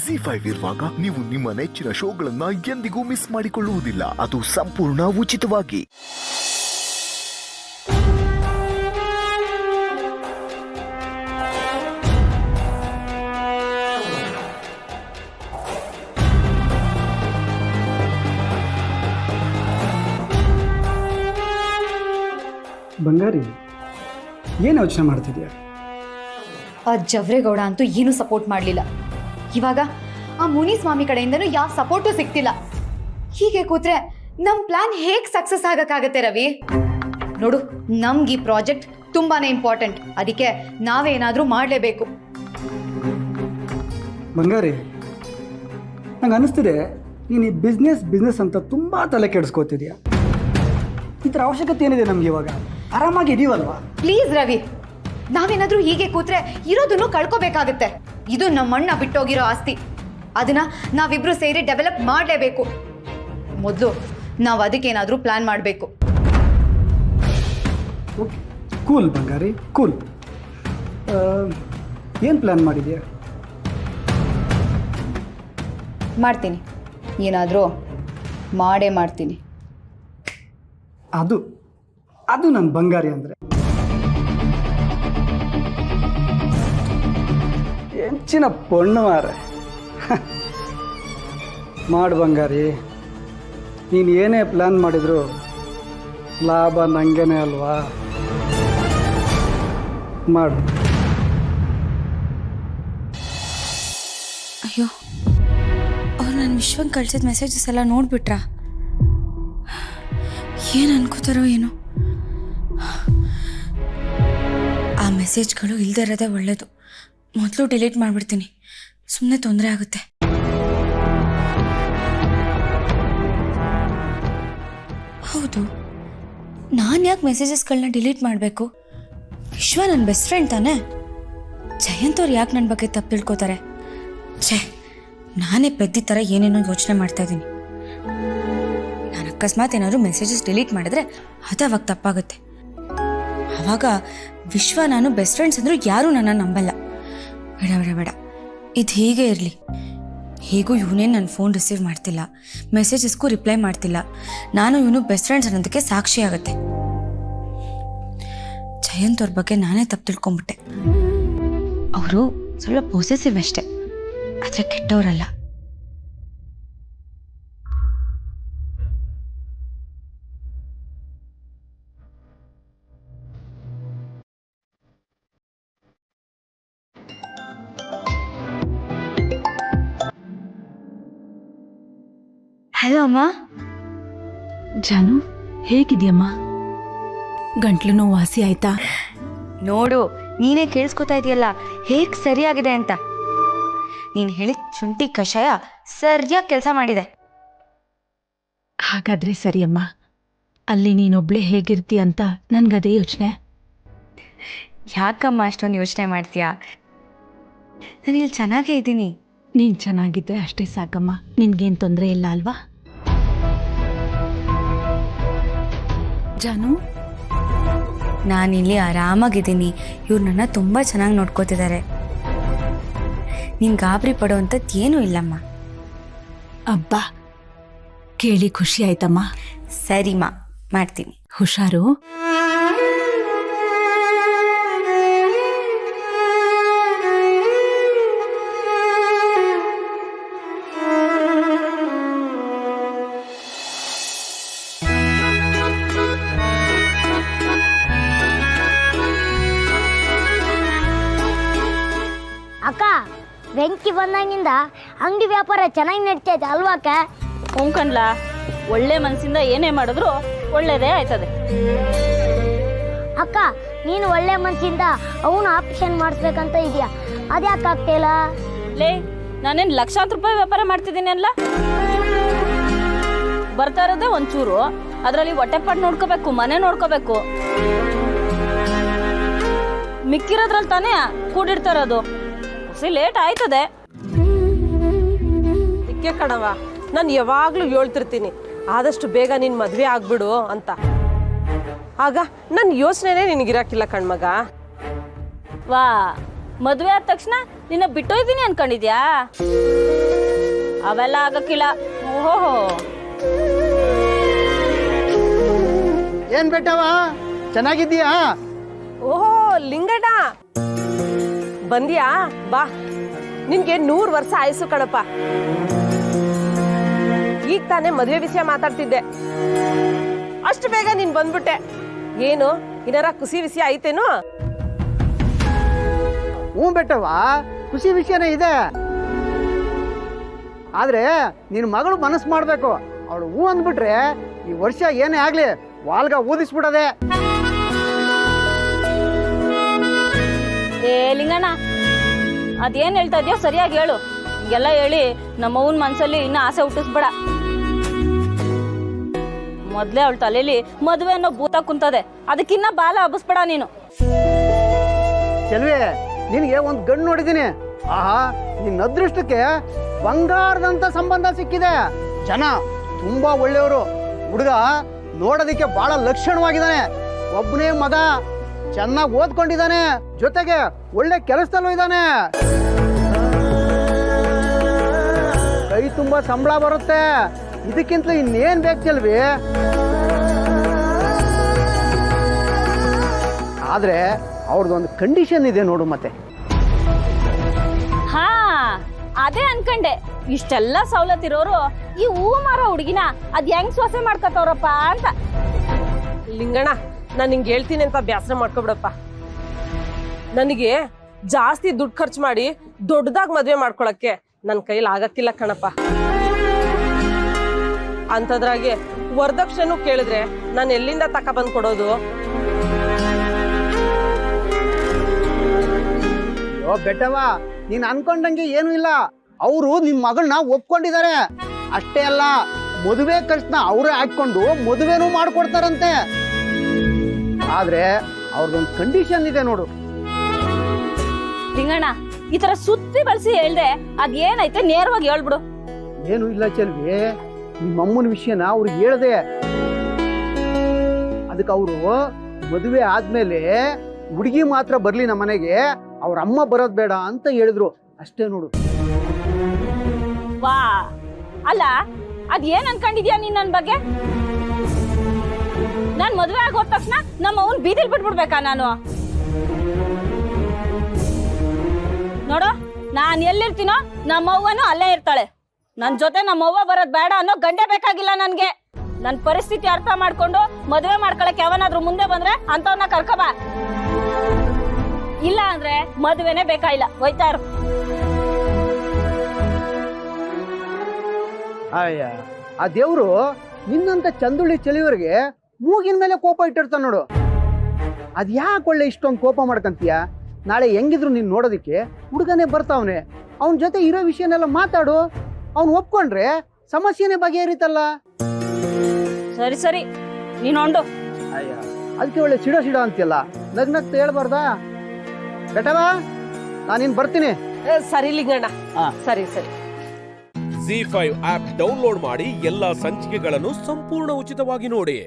ZEE5 ಇರುವಾಗ ನೀವು ನಿಮ್ಮ ನೆಚ್ಚಿನ ಶೋಗಳನ್ನ ಎಂದಿಗೂ ಮಿಸ್ ಮಾಡಿಕೊಳ್ಳುವುದಿಲ್ಲ. ಅದು ಸಂಪೂರ್ಣ ಉಚಿತವಾಗಿ. ಬಂಗಾರಿ, ಏನು ಯೋಚನೆ ಮಾಡ್ತಿದ್ಯಾ? ಆ ಜವ್ರೇಗೌಡ ಅಂತೂ ಏನೂ ಸಪೋರ್ಟ್ ಮಾಡಲಿಲ್ಲ. ಇವಾಗ ಆ ಮುನಿಸ್ವಾಮಿ ಕಡೆಯಿಂದನೂ ಯಾವ ಸಪೋರ್ಟು ಸಿಗ್ತಿಲ್ಲ. ಹೀಗೆ ಕೂತ್ರೆ ನಮ್ಮ ಪ್ಲಾನ್ ಹೇಗೆ ಸಕ್ಸಸ್ ಆಗಕ್ಕಾಗತ್ತೆ ರವಿ? ನೋಡು, ನಮ್ಗೆ ಈ ಪ್ರಾಜೆಕ್ಟ್ ತುಂಬಾನೇ ಇಂಪಾರ್ಟೆಂಟ್. ಅದಕ್ಕೆ ನಾವೇನಾದರೂ ಮಾಡಲೇಬೇಕು. ಬಂಗಾರಿ, ನಂಗೆ ಅನಿಸ್ತಿದೆ ನೀನು ಈ ಬಿಸ್ನೆಸ್ ಅಂತ ತುಂಬ ತಲೆ ಕೆಡಿಸ್ಕೋತಿದ್ಯಾ. ಈ ಥರ ಅವಶ್ಯಕತೆ ಏನಿದೆ ನಮ್ಗೆ? ಇವಾಗ ಆರಾಮಾಗಿ ಇದೀವಲ್ವಾ? ಪ್ಲೀಸ್ ರವಿ, ನಾವೇನಾದ್ರೂ ಹೀಗೆ ಕೂತ್ರೆ ಇರೋದನ್ನು ಕಳ್ಕೋಬೇಕಾಗತ್ತೆ. ಇದು ನಮ್ಮಣ್ಣ ಬಿಟ್ಟೋಗಿರೋ ಆಸ್ತಿ. ಅದನ್ನ ನಾವಿಬ್ರು ಸೇರಿ ಡೆವಲಪ್ ಮಾಡಲೇಬೇಕು. ಮೊದಲು ನಾವು ಅದಕ್ಕೇನಾದ್ರೂ ಪ್ಲಾನ್ ಮಾಡಬೇಕು. ಓಕೆ, ಕೂಲ್ ಬಂಗಾರಿ, ಕೂಲ್. ಏನು ಪ್ಲಾನ್ ಮಾಡಿದ್ಯಾ? ಮಾಡ್ತೀನಿ, ಏನಾದರೂ ಮಾಡೇ ಮಾಡ್ತೀನಿ. ಅದು ನನ್ನ ಬಂಗಾರಿ ಅಂದರೆ. ಹೆಂಚಿನ ಪೊಣ್ಣು ಮಾರೆ. ಮಾಡು ಬಂಗಾರಿ, ನೀನು ಏನೇ ಪ್ಲ್ಯಾನ್ ಮಾಡಿದ್ರು ಲಾಭ ನಂಗೇನೆ ಅಲ್ವಾ? ಮಾಡು. ಅಯ್ಯೋ, ಅವ್ರು ನಾನು ವಿಶ್ವಂಗೆ ಕಳ್ಸಿದ ಮೆಸೇಜಸ್ ಎಲ್ಲ ನೋಡ್ಬಿಟ್ರಾ? ಏನು ಅನ್ಕೋತಾರೋ ಏನೋ. ಆ ಮೆಸೇಜ್ಗಳು ಇಲ್ಲದೆ ಇರೋದೇ ಒಳ್ಳೇದು. ಮೊದಲು ಡಿಲೀಟ್ ಮಾಡಿಬಿಡ್ತೀನಿ, ಸುಮ್ಮನೆ ತೊಂದರೆ ಆಗುತ್ತೆ. ಹೌದು, ನಾನು ಯಾಕೆ ಮೆಸೇಜಸ್ಗಳನ್ನ ಡಿಲೀಟ್ ಮಾಡಬೇಕು? ವಿಶ್ವ ನನ್ನ ಬೆಸ್ಟ್ ಫ್ರೆಂಡ್ ತಾನೇ. ಜಯಂತ್ ಅವ್ರು ಯಾಕೆ ನನ್ನ ಬಗ್ಗೆ ತಪ್ಪು ತಿಳ್ಕೊತಾರೆ? ಛೇ, ನಾನೇ ಪೆದ್ದಿ ಥರ ಏನೇನೋ ಯೋಚನೆ ಮಾಡ್ತಾ ಇದ್ದೀನಿ. ನಾನು ಅಕಸ್ಮಾತ್ ಏನಾದರೂ ಮೆಸೇಜಸ್ ಡಿಲೀಟ್ ಮಾಡಿದ್ರೆ ಅದು ಅವಾಗ ತಪ್ಪಾಗುತ್ತೆ. ಆವಾಗ ವಿಶ್ವ ನಾನು ಬೆಸ್ಟ್ ಫ್ರೆಂಡ್ಸ್ ಅಂದರೂ ಯಾರೂ ನನ್ನ ನಂಬಲ್ಲ. ಬೇಡ ಬೇಡ ಬೇಡ, ಇದು ಹೀಗೆ ಇರಲಿ. ಹೇಗೂ ಇವನೇನು ನನ್ನ ಫೋನ್ ರಿಸೀವ್ ಮಾಡ್ತಿಲ್ಲ, ಮೆಸೇಜಸ್ಗೂ ರಿಪ್ಲೈ ಮಾಡ್ತಿಲ್ಲ. ನಾನು ಇವನು ಬೆಸ್ಟ್ ಫ್ರೆಂಡ್ಸ್ ಅನ್ನೋದಕ್ಕೆ ಸಾಕ್ಷಿ ಆಗುತ್ತೆ. ಜಯಂತ್ ಅವ್ರ ಬಗ್ಗೆ ನಾನೇ ತಪ್ಪು ತಿಳ್ಕೊಂಬಿಟ್ಟೆ. ಅವರು ಸ್ವಲ್ಪ ಪೊಸೆಸಿವ್ ಅಷ್ಟೆ, ಆದರೆ ಕೆಟ್ಟವರಲ್ಲ. ಹಲೋ ಅಮ್ಮ. ಜಾನು, ಹೇಗಿದ್ಯಮ್ಮ? ಗಂಟ್ಲು ನೋವು ವಾಸಿ ಆಯ್ತಾ? ನೋಡು, ನೀನೇ ಕೇಳಿಸ್ಕೊತಾ ಇದೆಯಲ್ಲ ಹೇಗೆ ಸರಿಯಾಗಿದೆ ಅಂತ. ನೀನು ಹೇಳಿದ ಶುಂಠಿ ಕಷಾಯ ಸರಿಯಾಗಿ ಕೆಲಸ ಮಾಡಿದೆ. ಹಾಗಾದ್ರೆ ಸರಿಯಮ್ಮ. ಅಲ್ಲಿ ನೀನೊಬ್ಳೆ ಹೇಗಿರ್ತೀಯ ಅಂತ ನನ್ಗದೇ ಯೋಚನೆ. ಯಾಕಮ್ಮ ಅಷ್ಟೊಂದು ಯೋಚನೆ ಮಾಡ್ತೀಯಾ? ನಾನು ಇಲ್ಲಿ ಚೆನ್ನಾಗೇ ಇದ್ದೀನಿ. ನೀನು ಚೆನ್ನಾಗಿದ್ದರೆ ಅಷ್ಟೇ ಸಾಕಮ್ಮ. ನಿನ್ಗೇನು ತೊಂದರೆ ಇಲ್ಲ ಅಲ್ವಾ? ಜಾನು, ನಾನಿಲ್ಲಿ ಆರಾಮಾಗಿದ್ದೀನಿ. ಇವ್ರು ನನ್ನ ತುಂಬ ಚೆನ್ನಾಗಿ ನೋಡ್ಕೋತಿದ್ದಾರೆ. ನೀನು ಗಾಬರಿ ಪಡೋವಂಥದ್ದು ಏನೂ ಇಲ್ಲಮ್ಮ. ಅಬ್ಬಾ, ಕೇಳಿ ಖುಷಿ ಆಯ್ತಮ್ಮ. ಸರಿಮ್ಮ, ಮಾಡ್ತೀನಿ. ಹುಷಾರು. ಅಕ್ಕ, ಬೆಂಕಿ ಬಂದಾಗಿಂದ ಅಂಗಡಿ ವ್ಯಾಪಾರ ಚೆನ್ನಾಗಿ ನಡೀತೈತೆ ಅಲ್ವಾಕ? ಕಣ್ಲ, ಒಳ್ಳೆ ಮನಸ್ಸಿಂದ ಏನೇ ಮಾಡಿದ್ರು ಒಳ್ಳೇದೇ ಆಯ್ತದೆ. ಅಕ್ಕ, ನೀನು ಒಳ್ಳೆ ಮನಸ್ಸಿಂದ ಅವನು ಆಪರೇಷನ್ ಮಾಡಿಸ್ಬೇಕಂತ ಇದೆಯಾ, ಅದ್ಯಾಕೆ ಆಗ್ತಿಲ್ಲ? ಲೇ, ನಾನೇನು ಲಕ್ಷಾಂತರ ರೂಪಾಯಿ ವ್ಯಾಪಾರ ಮಾಡ್ತಿದ್ದೀನಿ ಅಲ್ಲ. ಬರ್ತಾ ಇರೋದೇ ಒಂಚೂರು, ಅದರಲ್ಲಿ ಹೊಟ್ಟೆಪಾಟ್ ನೋಡ್ಕೋಬೇಕು, ಮನೆ ನೋಡ್ಕೋಬೇಕು. ಮಿಕ್ಕಿರೋದ್ರಲ್ಲಿ ತಾನೇ ಕೂಡಿಡ್ತಾ ಇರೋದು. ಲೇಟ್ ಆಯ್ತದೆ. ಇಕ್ಕೆ ಕಣವ, ನಾನು ಯಾವಾಗಲೂ ಹೇಳ್ತಿರ್ತೀನಿ ಆದಷ್ಟು ಬೇಗ ನಿನ್ನ ಮದುವೆ ಆಗ್ಬಿಡು ಅಂತ. ಆಗ ನನ್ನ ಯೋಚನೆನೇ ನಿನಗಿರಾಕಿಲ್ಲ ಕಣ್ಮಗ. ವಾ, ಮದುವೆ ಆದ ತಕ್ಷಣ ನಿನ್ನ ಬಿಟ್ಟೋಯ್ತೀನಿ ಅನ್ಕೊಂಡಿದ್ಯಾ? ಅವೆಲ್ಲ ಆಗಕ್ಕಿಲ್ಲ. ಓಹೋ, ಏನ್ ಬೆಟ್ಟವ, ಚೆನ್ನಾಗಿದ್ದೀಯಾ? ಓಹೋ ಲಿಂಗಣ್ಣ ಬಂದ್ಯಾ? ಬಾ, ನಿನ್ಗೆ 100 ವರ್ಷ ಆಯಸ್ಸು ಕಣಪ್ಪ. ಈಗ ತಾನೇ ಮದುವೆ ವಿಷಯ ಮಾತಾಡ್ತಿದ್ದೆ, ಅಷ್ಟು ಬೇಗ ನೀನ್ ಬಂದ್ಬಿಟ್ಟೆ. ಏನು ಏನಾರ ಖುಷಿ ವಿಷಯ ಐತೇನು? ಹ್ಞೂ ಬೆಟ್ಟವ, ಖುಷಿ ವಿಷಯನೇ ಇದೆ. ಆದ್ರೆ ನಿನ್ ಮಗಳು ಮನಸ್ಸು ಮಾಡ್ಬೇಕು. ಅವಳು ಹೂ ಅಂದ್ಬಿಟ್ರೆ ಈ ವರ್ಷ ಏನೇ ಆಗ್ಲಿ ವಾಲ್ಗ ಊದಿಸ್ಬಿಡದೆ. ಏ ಲಿಂಗಣ್ಣ, ಅದೇನ್ ಹೇಳ್ತಾ ಇದೆಯೋ ಸರಿಯಾಗಿ ಹೇಳು. ಎಲ್ಲ ಹೇಳಿ ನಮ್ಮವನ್ ಮನ್ಸಲ್ಲಿ ಇನ್ನ ಆಸೆ ಹುಟ್ಟಿಸ್ಬೇಡ. ಮೊದ್ಲೇ ಅವಳ ತಲೆಯಲ್ಲಿ ಮದುವೆ ಅನ್ನೋ ಭೂತ ಕುಂತದೆ, ಅದಕ್ಕಿನ್ನ ಬಾಲ ಹಬ್ಬಿಸ್ಬೇಡ ನೀನು. ಚೆಲ್ವಿ, ನಿನಗೆ ಒಂದು ಗಂಡು ನೋಡಿದ್ದೀನಿ. ಆಹಾ, ನಿನ್ನ ಅದೃಷ್ಟಕ್ಕೆ ಬಂಗಾರದಂತ ಸಂಬಂಧ ಸಿಕ್ಕಿದೆ. ಜನ ತುಂಬಾ ಒಳ್ಳೆಯವರು. ಹುಡುಗ ನೋಡೋದಿಕ್ಕೆ ಬಹಳ ಲಕ್ಷಣವಾಗಿದ್ದಾನೆ. ಒಬ್ಬನೇ ಮಗ, ಚೆನ್ನಾಗಿ ಓದ್ಕೊಂಡಿದ್ದಾನೆ, ಜೊತೆಗೆ ಒಳ್ಳೆ ಕೆಲಸದಲ್ಲೂ ಇದ್ದಾನೆ. ಕೈ ತುಂಬಾ ಸಂಬಳ ಬರುತ್ತೆ. ಇದಕ್ಕಿಂತಲೂ ಇನ್ನೇನ್ ಬೇಕು ಚೆಲ್ವಿ? ಆದ್ರೆ ಅವ್ರದ್ದೊಂದು ಕಂಡೀಷನ್ ಇದೆ ನೋಡು. ಮತ್ತೆ ಹಾ, ಅದೇ ಅನ್ಕಂಡೆ. ಇಷ್ಟೆಲ್ಲ ಸವಲತ್ತಿರೋರು ಈ ಹೂ ಮಾರೋ ಹುಡುಗಿನ ಅದ್ ಹೆಂಗ್ ಸೊಸೆ ಮಾಡ್ಕೊತವ್ರಪ್ಪ ಅಂತ. ಲಿಂಗಣ್ಣ, ನಾನು ನಿಂಗೆ ಹೇಳ್ತೀನಿ ಅಂತ ಬೇಸರ ಮಾಡ್ಕೊಬಿಡಪ್ಪ. ನನಗೆ ಜಾಸ್ತಿ ದುಡ್ಡು ಖರ್ಚು ಮಾಡಿ ದೊಡ್ಡದಾಗಿ ಮದುವೆ ಮಾಡ್ಕೊಳಕ್ಕೆ ನನ್ನ ಕೈಲಿ ಆಗಕ್ಕಿಲ್ಲ ಕಣಪ್ಪ. ಅಂಥದ್ರಾಗೆ ವರದಕ್ಷಿಣೆ ಕೇಳಿದ್ರೆ ನಾನು ಎಲ್ಲಿಂದ ತಕ ಬಂದು ಕೊಡೋದು? ಅಯ್ಯೋ ಬೆಟ್ಟವ, ನೀನ್ ಅನ್ಕೊಂಡಂಗೆ ಏನು ಇಲ್ಲ. ಅವರು ನಿಮ್ ಮಗಳನ್ನ ಒಪ್ಕೊಂಡಿದ್ದಾರೆ. ಅಷ್ಟೇ ಅಲ್ಲ, ಮದುವೆ ಖರ್ಚನ್ನ ಅವರೇ ಹಾಕೊಂಡು ಮದುವೆನೂ ಮಾಡ್ಕೊಡ್ತಾರಂತೆ. ಆದ್ರೆ ಅವ್ರದೊಂದು ಕಂಡೀಷನ್ ಇದೆ ನೋಡು. ಲಿಂಗಣ್ಣ, ಈ ತರ ಸುತ್ತಿ ಬಳಸಿ ಹೇಳ್ದೆ ಅದೇನೈತೆ ನೇರವಾಗಿ ಹೇಳ್ಬಿಡು. ಏನು ಇಲ್ಲ ಚೆಲ್ವಿ, ನಿಮ್ಮ ಅಮ್ಮನ ವಿಷಯನ ಅವ್ರಿಗೆ ಹೇಳ್ದೆ. ಅದಕ್ಕೆ ಅವರು ಮದುವೆ ಆದ್ಮೇಲೆ ಹುಡುಗಿ ಮಾತ್ರ ಬರ್ಲಿ ನಮ್ಮ ಮನೆಗೆ, ಅವ್ರ ಅಮ್ಮ ಬರೋದ್ ಬೇಡ ಅಂತ ಹೇಳಿದ್ರು. ಅಷ್ಟೇ ನೋಡು. ವಾ, ಅಲ್ಲ ಅದೇನ್ ಅನ್ಕೊಂಡಿದ್ಯಾ ನೀನ್ ನನ್ ಬಗ್ಗೆ? ನಾನ್ ಮದ್ವೆ ಆಗೋದ ತಕ್ಷಣ ನಮ್ಮ ಅವ್ನ್ ಬೀದಿಲ್ ಬಿಟ್ಬಿಡ್ಬೇಕಾ ನಾನು? ನೋಡು, ನಾನ್ ಎಲ್ಲಿರ್ತೀನೋ ನಮ್ಮ ಅವ್ವನು ಅಲ್ಲೇ ಇರ್ತಾಳೆ. ನನ್ ಜೊತೆ ನಮ್ಮ ಅವ್ವ ಬರೋದ್ ಬೇಡ ಅನ್ನೋ ಗಂಡೆ ಬೇಕಾಗಿಲ್ಲ ನನ್ಗೆ. ನನ್ ಪರಿಸ್ಥಿತಿ ಅರ್ಥ ಮಾಡ್ಕೊಂಡು ಮದ್ವೆ ಮಾಡ್ಕೊಳಕ್ ಯಾವನಾದ್ರೂ ಮುಂದೆ ಬಂದ್ರೆ ಅಂತವನ್ನ ಕರ್ಕಬಾ. ಇಲ್ಲ ಅಂದ್ರೆ ಮದ್ವೆನೆ ಬೇಕಾಗಿಲ್ಲ, ಹೋಯ್ತಾ ಇರು. ಅಯ್ಯ, ಆ ದೇವ್ರು ನಿನ್ನಂತ ಚಂದುಳ್ಳಿ ಚೆಲಿಯವರಿಗೆ ಮೂಗಿನ ಮೇಲೆ ಕೋಪ ಇಟ್ಟಿರ್ತಾನ ನೋಡು. ಅದ್ ಯಾಕೆ ಒಳ್ಳೆ ಇಷ್ಟೊಂದು ಕೋಪ ಮಾಡ್ಕಂತೀಯ? ನಾಳೆ ಹೆಂಗಿದ್ರು ನೀನ್ ನೋಡೋದಿಕ್ಕೆ ಹುಡುಗನೇ ಬರ್ತಾವನೆ. ಅವನ ಜೊತೆ ಇರೋ ವಿಷಯನೆಲ್ಲ ಮಾತಾಡು. ಅವ್ನು ಒಪ್ಕೊಂಡ್ರೆ ಸಮಸ್ಯೆನೇ ಬಗೆಹರಿತಲ್ಲ. ಸರಿ ಸರಿ, ನೀನ್ ಹೊಂಡು. ಅಯ್ಯ, ಅದಕ್ಕೆ ಒಳ್ಳೆ ಸಿಡೋ ಸಿಡೋ ಅಂತೀಯಲ್ಲ, ನಗ್ನಗ್ತ ಹೇಳ್ಬಾರ್ದಾ? ಬೆಟವಾ, ನಾನಿನ್ ಬರ್ತೀನಿ. ಸರಿ ಲಿಂಗಣ್ಣ, ಹಾ. ಸರಿ ಸರಿ. ZEE5 ಆಪ್ ಡೌನ್ಲೋಡ್ ಮಾಡಿ ಎಲ್ಲಾ ಸಂಚಿಕೆಗಳನ್ನು ಸಂಪೂರ್ಣ ಉಚಿತವಾಗಿ ನೋಡಿ.